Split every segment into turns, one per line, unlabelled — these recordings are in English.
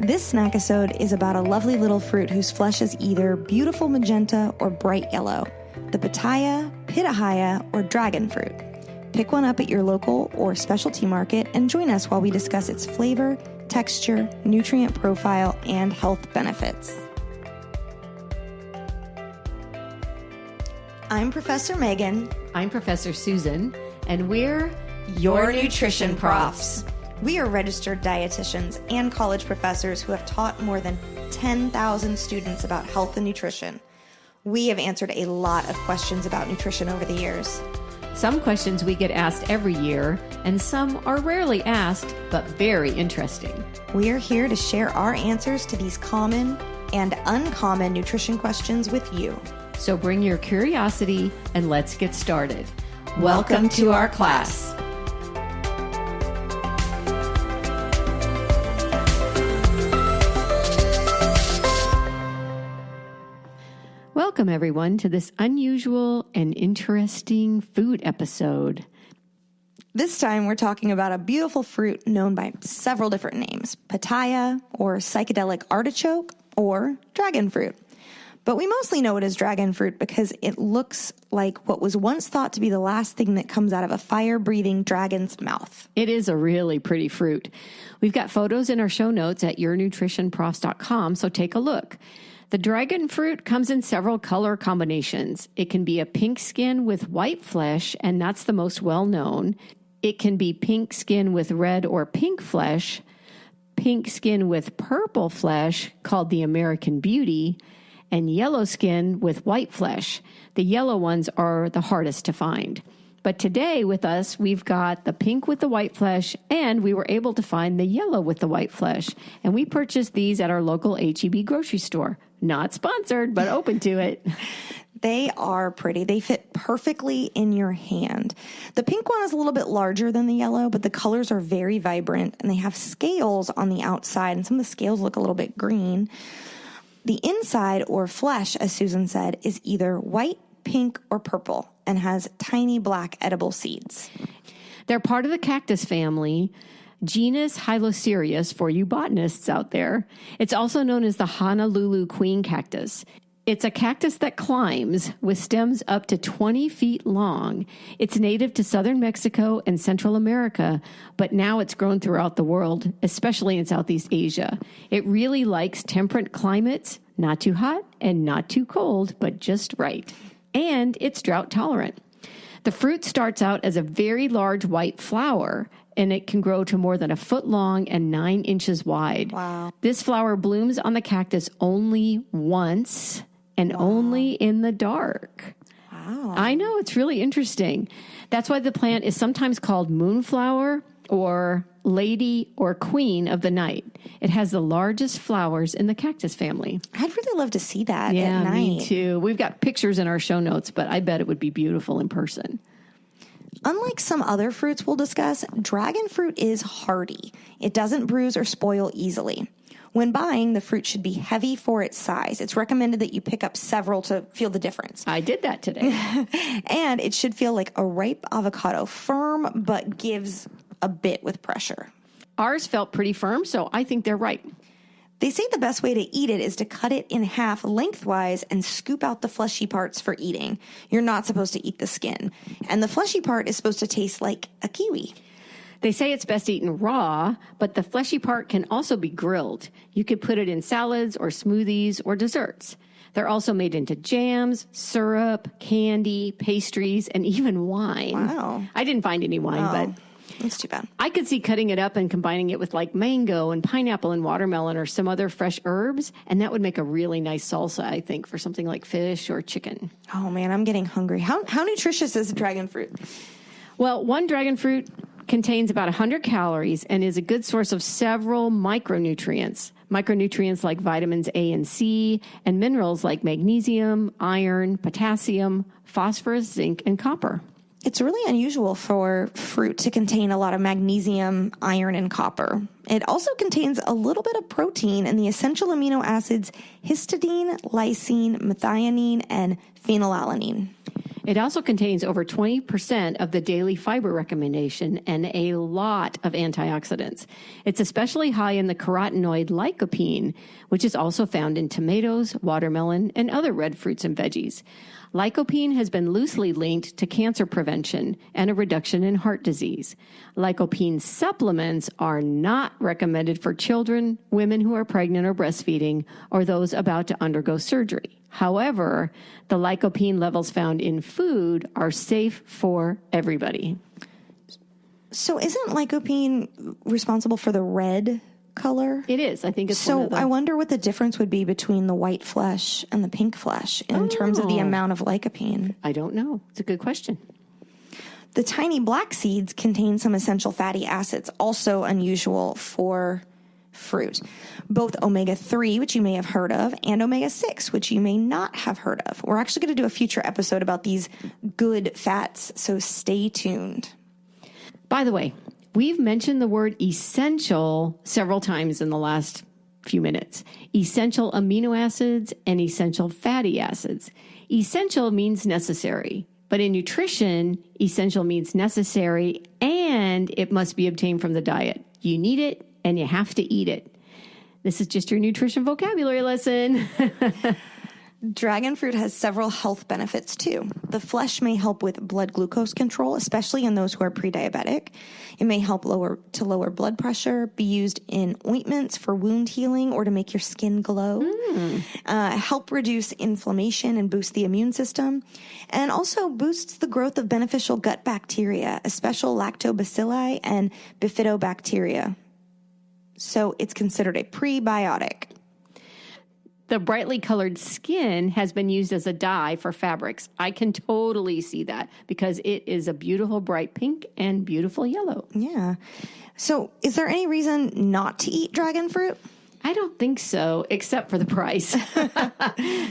This snackisode is about a lovely little fruit whose flesh is either beautiful magenta or bright yellow, the pitaya, pitahaya, or dragon fruit. Pick one up at your local or specialty market and join us while we discuss its flavor, texture, nutrient profile, and health benefits. I'm Professor Megan.
I'm Professor Susan, and we're your nutrition profs.
We are registered dietitians and college professors who have taught more than 10,000 students about health and nutrition. We have answered a lot of questions about nutrition over the years.
Some questions we get asked every year, and some are rarely asked, but very interesting.
We are here to share our answers to these common and uncommon nutrition questions with you.
So bring your curiosity and let's get started. Welcome to our class. Welcome, everyone, to this unusual and interesting food episode.
This time, we're talking about a beautiful fruit known by several different names: pitaya, or psychedelic artichoke, or dragon fruit. But we mostly know it as dragon fruit because it looks like what was once thought to be the last thing that comes out of a fire-breathing dragon's mouth.
It is a really pretty fruit. We've got photos in our show notes at yournutritionprofs.com, so take a look. The dragon fruit comes in several color combinations. It can be a pink skin with white flesh, and that's the most well-known. It can be pink skin with red or pink flesh, pink skin with purple flesh, called the American Beauty, and yellow skin with white flesh. The yellow ones are the hardest to find. But today with us, we've got the pink with the white flesh, and we were able to find the yellow with the white flesh. And we purchased these at our local H-E-B grocery store. Not sponsored, but open to it.
They are pretty. They fit perfectly in your hand. The pink one is a little bit larger than the yellow, but the colors are very vibrant, and they have scales on the outside, and some of the scales look a little bit green. The inside, or flesh, as Susan said, is either white, pink, or purple, and has tiny black edible seeds.
They're part of the cactus family, genus Hylocereus, for you botanists out there. It's also known as the Honolulu queen cactus. It's a cactus that climbs with stems up to 20 feet long. It's native to southern Mexico and Central America, but now it's grown throughout the world, especially in Southeast Asia. It really likes temperate climates, not too hot and not too cold, but just right. And it's drought tolerant. The fruit starts out as a very large white flower, and it can grow to more than a foot long and 9 inches wide.
Wow.
This flower blooms on the cactus only once and only in the dark.
Wow.
I know, it's really interesting. That's why the plant is sometimes called moonflower or lady or queen of the night. It has the largest flowers in the cactus family.
I'd really love to see that
Yeah,
at night.
me too. We've got pictures in our show notes, but I bet it would be beautiful in person.
Unlike some other fruits we'll discuss, dragon fruit is hardy. It doesn't bruise or spoil easily. When buying, the fruit should be heavy for its size. It's recommended that you pick up several to feel the difference.
I did that today.
And it should feel like a ripe avocado, firm but gives a bit with pressure.
Ours felt pretty firm, so I think they're right.
They say the best way to eat it is to cut it in half lengthwise and scoop out the fleshy parts for eating. You're not supposed to eat the skin. And the fleshy part is supposed to taste like a kiwi.
They say it's best eaten raw, but the fleshy part can also be grilled. You could put it in salads or smoothies or desserts. They're also made into jams, syrup, candy, pastries, and even wine.
Wow.
I didn't find any wine, but
that's too bad.
I could see cutting it up and combining it with like mango and pineapple and watermelon or some other fresh herbs, and that would make a really nice salsa, I think, for something like fish or chicken.
Oh, man, I'm getting hungry. How nutritious is dragon fruit?
Well, one dragon fruit contains about 100 calories and is a good source of several micronutrients. Micronutrients like vitamins A and C, and minerals like magnesium, iron, potassium, phosphorus, zinc, and copper.
It's really unusual for fruit to contain a lot of magnesium, iron, and copper. It also contains a little bit of protein and the essential amino acids histidine, lysine, methionine, and phenylalanine.
It also contains over 20% of the daily fiber recommendation and a lot of antioxidants. It's especially high in the carotenoid lycopene, which is also found in tomatoes, watermelon, and other red fruits and veggies. Lycopene has been loosely linked to cancer prevention and a reduction in heart disease. Lycopene supplements are not recommended for children, women who are pregnant or breastfeeding, or those about to undergo surgery. However, the lycopene levels found in food are safe for everybody.
So isn't lycopene responsible for the red color?
It is. I think it's
So
one of the...
I wonder what the difference would be between the white flesh and the pink flesh in terms of the amount of lycopene.
I don't know. It's a good question.
The tiny black seeds contain some essential fatty acids, also unusual for fruit. Both omega-3, which you may have heard of, and omega-6, which you may not have heard of. We're actually going to do a future episode about these good fats, so stay tuned.
By the way, we've mentioned the word essential several times in the last few minutes. Essential amino acids and essential fatty acids. Essential means necessary, but in nutrition, essential means necessary and it must be obtained from the diet. You need it and you have to eat it. This is just your nutrition vocabulary lesson.
Dragon fruit has several health benefits too. The flesh may help with blood glucose control, especially in those who are pre-diabetic. It may help lower blood pressure, be used in ointments for wound healing or to make your skin glow, help reduce inflammation and boost the immune system, and also boosts the growth of beneficial gut bacteria, especially lactobacilli and bifidobacteria. So it's considered a prebiotic.
The brightly colored skin has been used as a dye for fabrics. I can totally see that because it is a beautiful bright pink and beautiful yellow.
Yeah. So is there any reason not to eat dragon fruit?
I don't think so, except for the price.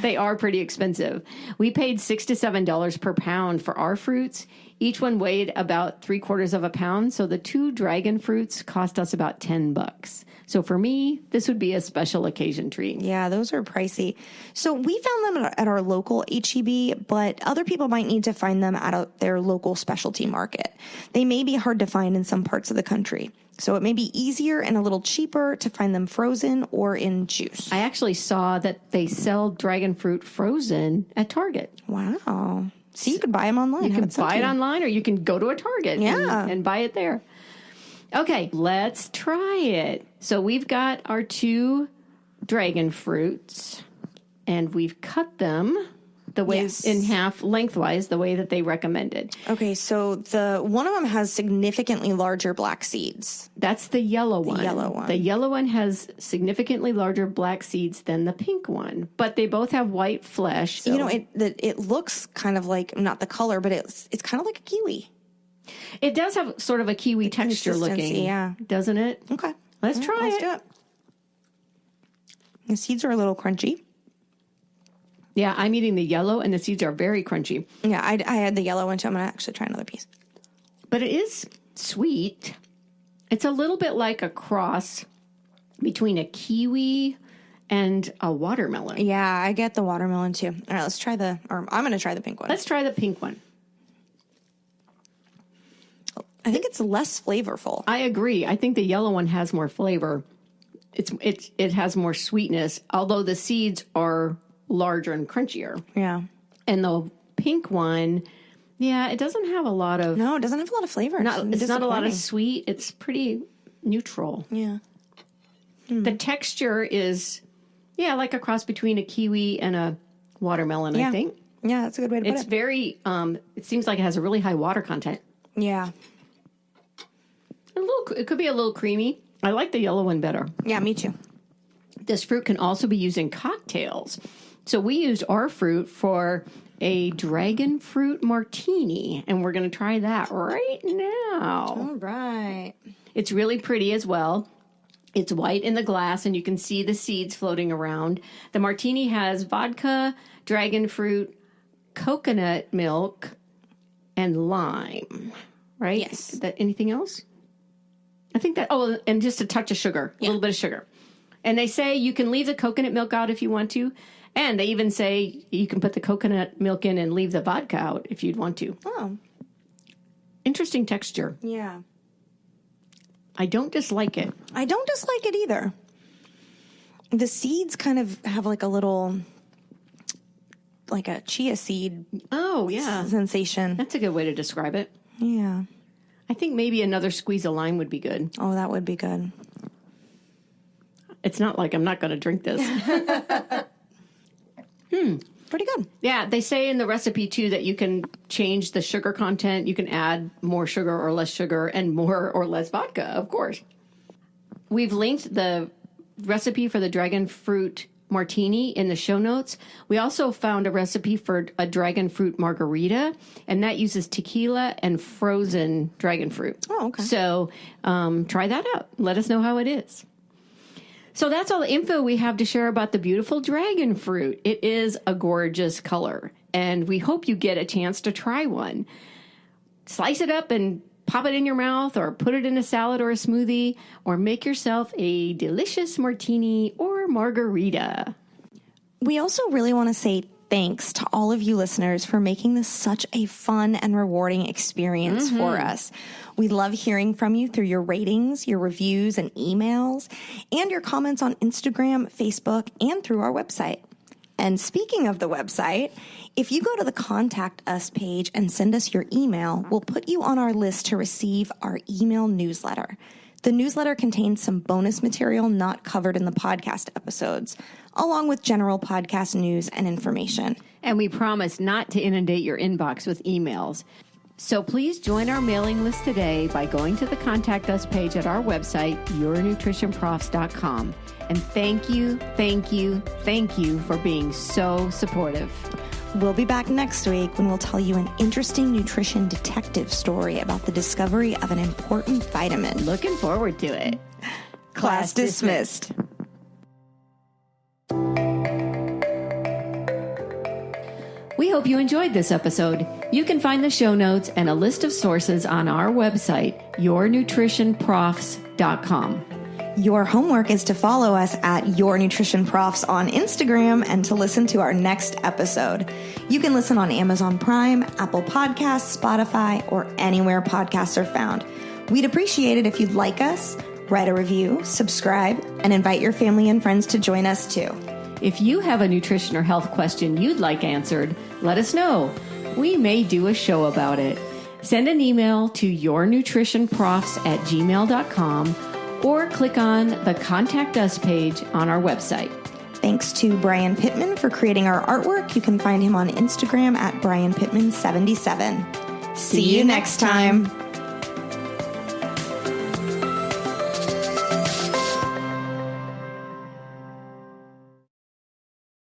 They are pretty expensive. We paid $6 to $7 per pound for our fruits. Each one weighed about 3/4 of a pound. So the 2 dragon fruits cost us about $10. So for me, this would be a special occasion treat.
Yeah, those are pricey. So we found them at our local HEB, but other people might need to find them at their local specialty market. They may be hard to find in some parts of the country. So it may be easier and a little cheaper to find them frozen or in juice.
I actually saw that they sell dragon fruit frozen at Target.
Wow. So you could buy them online.
You can buy it online or you can go to a Target and buy it there. Okay, let's try it. So we've got our 2 dragon fruits and we've cut them the way in half lengthwise, the way that they recommended.
Okay, so the one of them has significantly larger black seeds.
That's the yellow one.
The yellow one.
The yellow one has significantly larger black seeds than the pink one, but they both have white flesh. So.
You know, it looks kind of like, not the color, but it's kind of like a kiwi.
It does have sort of a kiwi texture looking, doesn't it?
Okay.
Let's try
Let's
it.
do it. The seeds are a little crunchy.
Yeah, I'm eating the yellow, and the seeds are very crunchy.
Yeah, I had the yellow one, so I'm going to actually try another piece.
But it is sweet. It's a little bit like a cross between a kiwi and a watermelon.
Yeah, I get the watermelon, too. All right, I'm going to try the pink one.
Let's try the pink one.
I think it's less flavorful.
I agree. I think the yellow one has more flavor. It has more sweetness, although the seeds are larger and crunchier.
Yeah.
And the pink one, it doesn't have a lot of...
No, it doesn't have a lot of flavor.
It's not a lot of sweet. It's pretty neutral.
Yeah.
The texture is, like a cross between a kiwi and a watermelon, I think.
Yeah, that's a good way to put it.
It's very, it seems like it has a really high water content.
Yeah.
It could be a little creamy. I like the yellow one better.
Yeah, me too.
This fruit can also be used in cocktails. So we used our fruit for a dragon fruit martini, and we're going to try that right now.
All right.
It's really pretty as well. It's white in the glass, and you can see the seeds floating around. The martini has vodka, dragon fruit, coconut milk, and lime, right?
Yes.
Anything else? I think that, and just a touch of sugar, a little bit of sugar. And they say you can leave the coconut milk out if you want to. And they even say you can put the coconut milk in and leave the vodka out if you'd want to.
Oh.
Interesting texture.
Yeah.
I don't dislike it.
I don't dislike it either. The seeds kind of have like a little, like a chia seed
Oh, yeah.
sensation.
That's a good way to describe it.
Yeah.
I think maybe another squeeze of lime would be good.
Oh, that would be good.
It's not like I'm not going to drink this.
Pretty good.
Yeah, they say in the recipe, too, that you can change the sugar content. You can add more sugar or less sugar and more or less vodka, of course. We've linked the recipe for the dragon fruit martini in the show notes. We also found a recipe for a dragon fruit margarita, and that uses tequila and frozen dragon fruit.
Oh, okay.
So try that out. Let us know how it is. So that's all the info we have to share about the beautiful dragon fruit. It is a gorgeous color, and we hope you get a chance to try one. Slice it up and pop it in your mouth, or put it in a salad or a smoothie, or make yourself a delicious martini or margarita.
We also really want to say thanks to all of you listeners for making this such a fun and rewarding experience for us. We love hearing from you through your ratings, your reviews and emails, and your comments on Instagram, Facebook, and through our website. And speaking of the website, if you go to the Contact Us page and send us your email, we'll put you on our list to receive our email newsletter. The newsletter contains some bonus material not covered in the podcast episodes, along with general podcast news and information.
And we promise not to inundate your inbox with emails. So please join our mailing list today by going to the Contact Us page at our website, yournutritionprofs.com. And thank you for being so supportive.
We'll be back next week when we'll tell you an interesting nutrition detective story about the discovery of an important vitamin.
Looking forward to it.
Class dismissed.
We hope you enjoyed this episode. You can find the show notes and a list of sources on our website, yournutritionprofs.com.
Your homework is to follow us at Your Nutrition Profs on Instagram and to listen to our next episode. You can listen on Amazon Prime, Apple Podcasts, Spotify, or anywhere podcasts are found. We'd appreciate it if you'd like us, write a review, subscribe, and invite your family and friends to join us too.
If you have a nutrition or health question you'd like answered, let us know. We may do a show about it. Send an email to yournutritionprofs@gmail.com or click on the Contact Us page on our website.
Thanks to Brian Pittman for creating our artwork. You can find him on Instagram at BrianPittman77. See you next time.